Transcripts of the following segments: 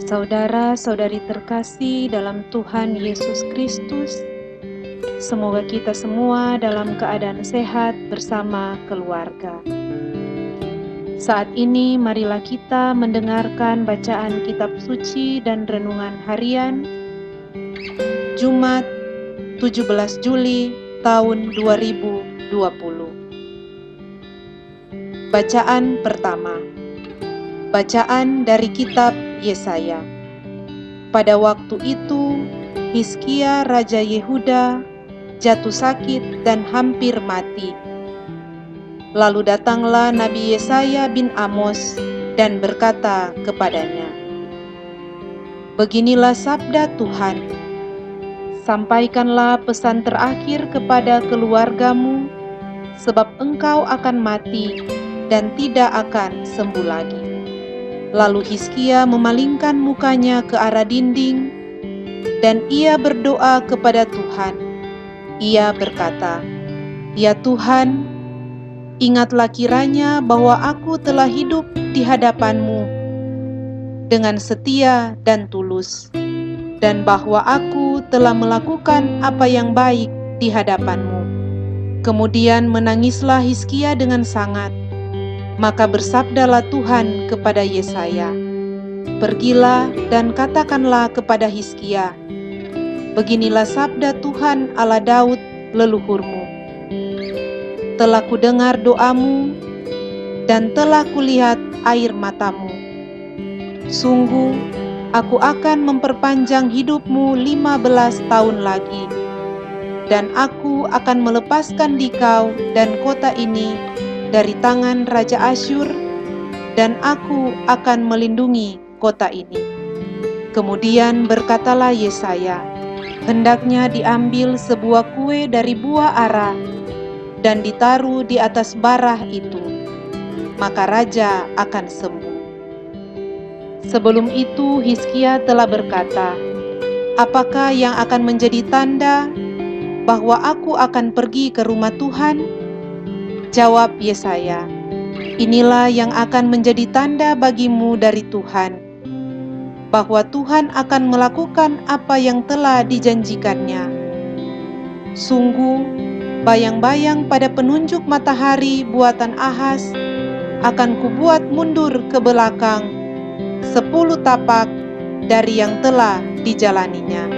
Saudara-saudari terkasih dalam Tuhan Yesus Kristus, semoga kita semua dalam keadaan sehat bersama keluarga. Saat ini marilah kita mendengarkan bacaan kitab suci dan renungan harian Jumat 17 Juli tahun 2020. Bacaan pertama. Bacaan dari kitab Yesaya. Pada waktu itu, Hizkia Raja Yehuda jatuh sakit dan hampir mati. Lalu datanglah Nabi Yesaya bin Amos dan berkata kepadanya, "Beginilah sabda Tuhan, sampaikanlah pesan terakhir kepada keluargamu, sebab engkau akan mati dan tidak akan sembuh lagi." Lalu Hizkia memalingkan mukanya ke arah dinding, dan ia berdoa kepada Tuhan. Ia berkata, "Ya Tuhan, ingatlah kiranya bahwa aku telah hidup di hadapan-Mu dengan setia dan tulus, dan bahwa aku telah melakukan apa yang baik di hadapan-Mu." Kemudian menangislah Hizkia dengan sangat. Maka bersabdalah Tuhan kepada Yesaya, "Pergilah dan katakanlah kepada Hizkia, beginilah sabda Tuhan Allah Daud leluhurmu. Telah kudengar doamu dan telah kulihat air matamu. Sungguh, aku akan memperpanjang hidupmu 15 tahun lagi, dan aku akan melepaskan dikau dan kota ini dari tangan Raja Asyur, dan aku akan melindungi kota ini." Kemudian berkatalah Yesaya, "Hendaknya diambil sebuah kue dari buah ara dan ditaruh di atas barah itu, maka raja akan sembuh." Sebelum itu Hizkia telah berkata, "Apakah yang akan menjadi tanda bahwa aku akan pergi ke rumah Tuhan?" Jawab Yesaya, "Inilah yang akan menjadi tanda bagimu dari Tuhan, bahwa Tuhan akan melakukan apa yang telah dijanjikannya. Sungguh, bayang-bayang pada penunjuk matahari buatan Ahaz akan kubuat mundur ke belakang 10 tapak dari yang telah dijalaninya.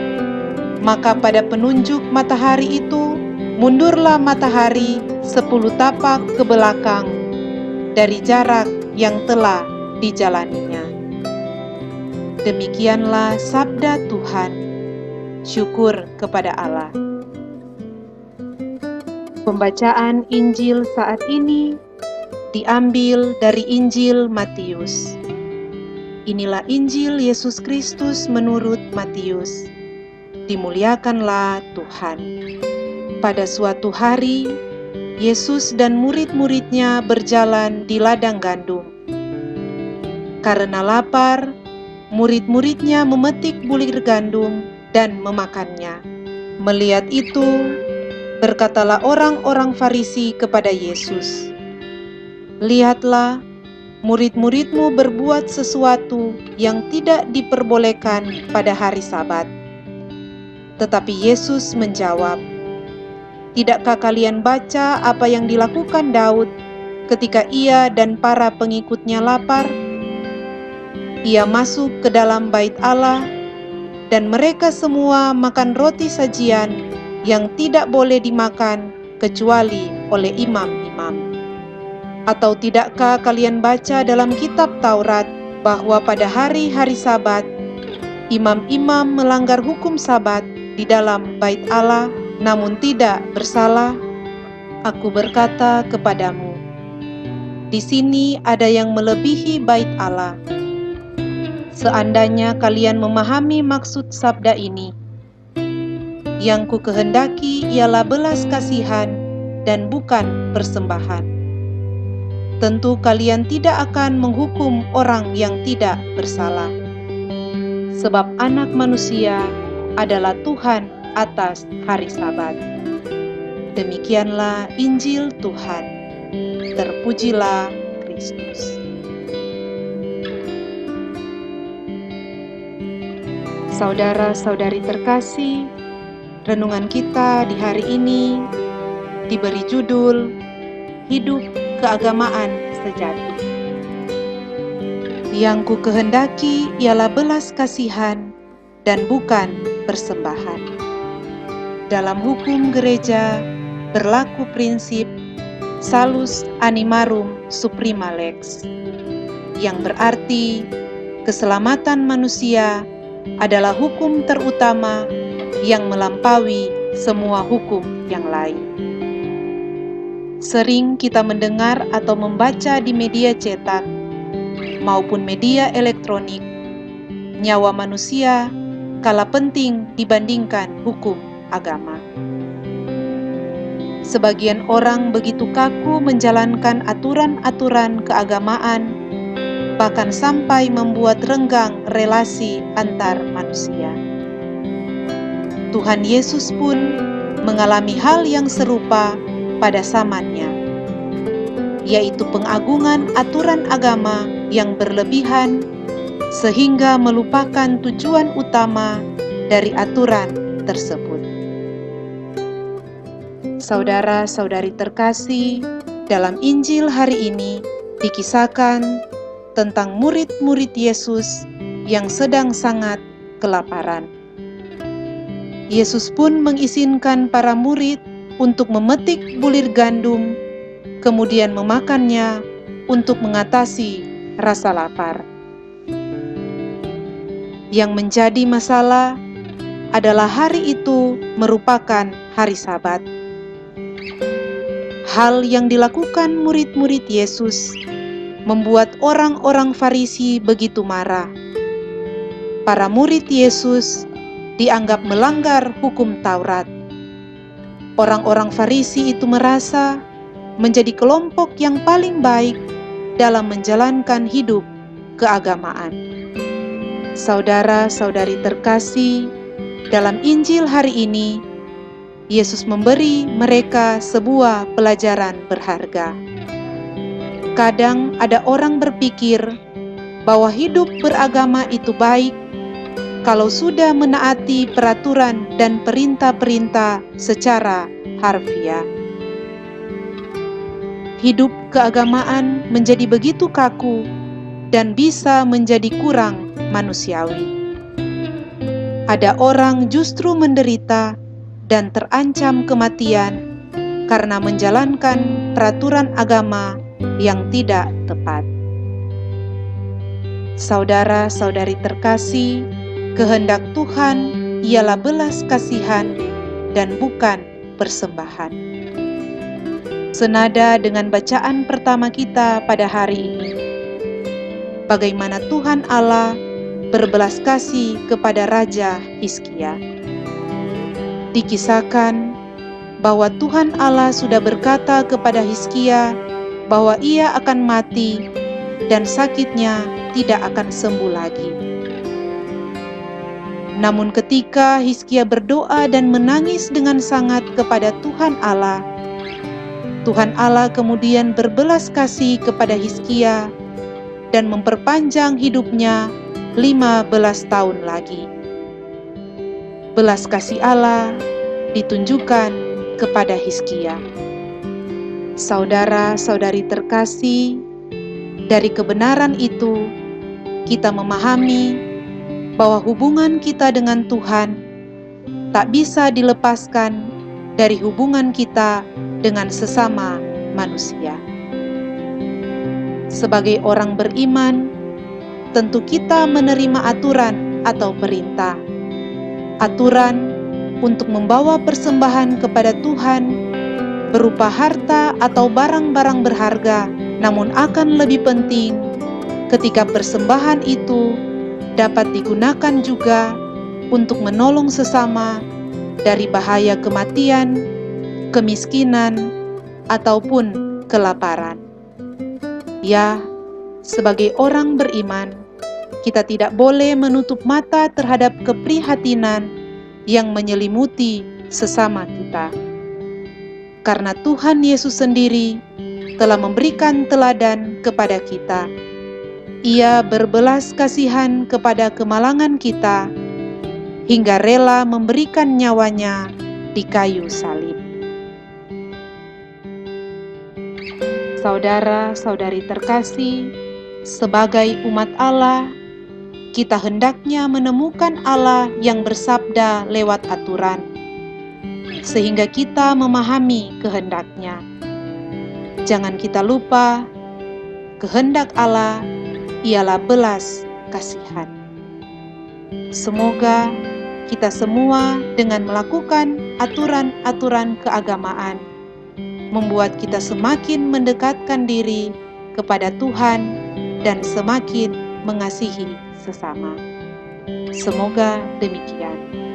Maka pada penunjuk matahari itu, mundurlah matahari 10 tapak ke belakang dari jarak yang telah dijalaninya." Demikianlah sabda Tuhan. Syukur kepada Allah. Pembacaan Injil saat ini diambil dari Injil Matius. Inilah Injil Yesus Kristus menurut Matius. Dimuliakanlah Tuhan. Pada suatu hari, Yesus dan murid-muridnya berjalan di ladang gandum. Karena lapar, murid-muridnya memetik bulir gandum dan memakannya. Melihat itu, berkatalah orang-orang Farisi kepada Yesus, "Lihatlah, murid-muridmu berbuat sesuatu yang tidak diperbolehkan pada hari Sabat." Tetapi Yesus menjawab, "Tidakkah kalian baca apa yang dilakukan Daud ketika ia dan para pengikutnya lapar? Ia masuk ke dalam bait Allah, dan mereka semua makan roti sajian yang tidak boleh dimakan kecuali oleh imam-imam. Atau tidakkah kalian baca dalam kitab Taurat bahwa pada hari-hari Sabat, imam-imam melanggar hukum Sabat di dalam bait Allah, namun tidak bersalah? Aku berkata kepadamu, di sini ada yang melebihi bait Allah. Seandainya kalian memahami maksud sabda ini, yang ku kehendaki ialah belas kasihan dan bukan persembahan, tentu kalian tidak akan menghukum orang yang tidak bersalah. Sebab Anak Manusia adalah Tuhan atas hari Sabat." Demikianlah Injil Tuhan. Terpujilah Kristus. Saudara-saudari terkasih, renungan kita di hari ini diberi judul Hidup Keagamaan Sejati. Yang ku kehendaki ialah belas kasihan dan bukan persembahan. Dalam hukum gereja berlaku prinsip salus animarum suprema lex, yang berarti keselamatan manusia adalah hukum terutama yang melampaui semua hukum yang lain. Sering kita mendengar atau membaca di media cetak maupun media elektronik, nyawa manusia kalah penting dibandingkan hukum agama. Sebagian orang begitu kaku menjalankan aturan-aturan keagamaan, bahkan sampai membuat renggang relasi antar manusia. Tuhan Yesus pun mengalami hal yang serupa pada zamannya, yaitu pengagungan aturan agama yang berlebihan sehingga melupakan tujuan utama dari aturan tersebut. Saudara-saudari terkasih, dalam Injil hari ini dikisahkan tentang murid-murid Yesus yang sedang sangat kelaparan. Yesus pun mengizinkan para murid untuk memetik bulir gandum, kemudian memakannya untuk mengatasi rasa lapar. Yang menjadi masalah adalah hari itu merupakan hari Sabat. Hal yang dilakukan murid-murid Yesus membuat orang-orang Farisi begitu marah. Para murid Yesus dianggap melanggar hukum Taurat. Orang-orang Farisi itu merasa menjadi kelompok yang paling baik dalam menjalankan hidup keagamaan. Saudara-saudari terkasih, dalam Injil hari ini, Yesus memberi mereka sebuah pelajaran berharga. Kadang ada orang berpikir bahwa hidup beragama itu baik kalau sudah menaati peraturan dan perintah-perintah secara harfiah. Hidup keagamaan menjadi begitu kaku dan bisa menjadi kurang manusiawi. Ada orang justru menderita dan terancam kematian karena menjalankan peraturan agama yang tidak tepat. Saudara-saudari terkasih, kehendak Tuhan ialah belas kasihan dan bukan persembahan. Senada dengan bacaan pertama kita pada hari ini, bagaimana Tuhan Allah berbelas kasih kepada Raja Hizkia. Dikisahkan bahwa Tuhan Allah sudah berkata kepada Hizkia bahwa ia akan mati dan sakitnya tidak akan sembuh lagi. Namun ketika Hizkia berdoa dan menangis dengan sangat kepada Tuhan Allah kemudian berbelas kasih kepada Hizkia dan memperpanjang hidupnya 15 tahun lagi. Belas kasih Allah ditunjukkan kepada Hizkia. Saudara-saudari terkasih, dari kebenaran itu kita memahami bahwa hubungan kita dengan Tuhan tak bisa dilepaskan dari hubungan kita dengan sesama manusia. Sebagai orang beriman, tentu kita menerima aturan atau perintah. Aturan untuk membawa persembahan kepada Tuhan berupa harta atau barang-barang berharga, namun akan lebih penting ketika persembahan itu dapat digunakan juga untuk menolong sesama dari bahaya kematian, kemiskinan, ataupun kelaparan. Ya, sebagai orang beriman, kita tidak boleh menutup mata terhadap keprihatinan yang menyelimuti sesama kita. Karena Tuhan Yesus sendiri telah memberikan teladan kepada kita. Ia berbelas kasihan kepada kemalangan kita hingga rela memberikan nyawanya di kayu salib. Saudara-saudari terkasih, sebagai umat Allah, kita hendaknya menemukan Allah yang bersabda lewat aturan, sehingga kita memahami kehendak-Nya. Jangan kita lupa, kehendak Allah ialah belas kasihan. Semoga kita semua dengan melakukan aturan-aturan keagamaan membuat kita semakin mendekatkan diri kepada Tuhan dan semakin mengasihi sesama. Semoga demikian.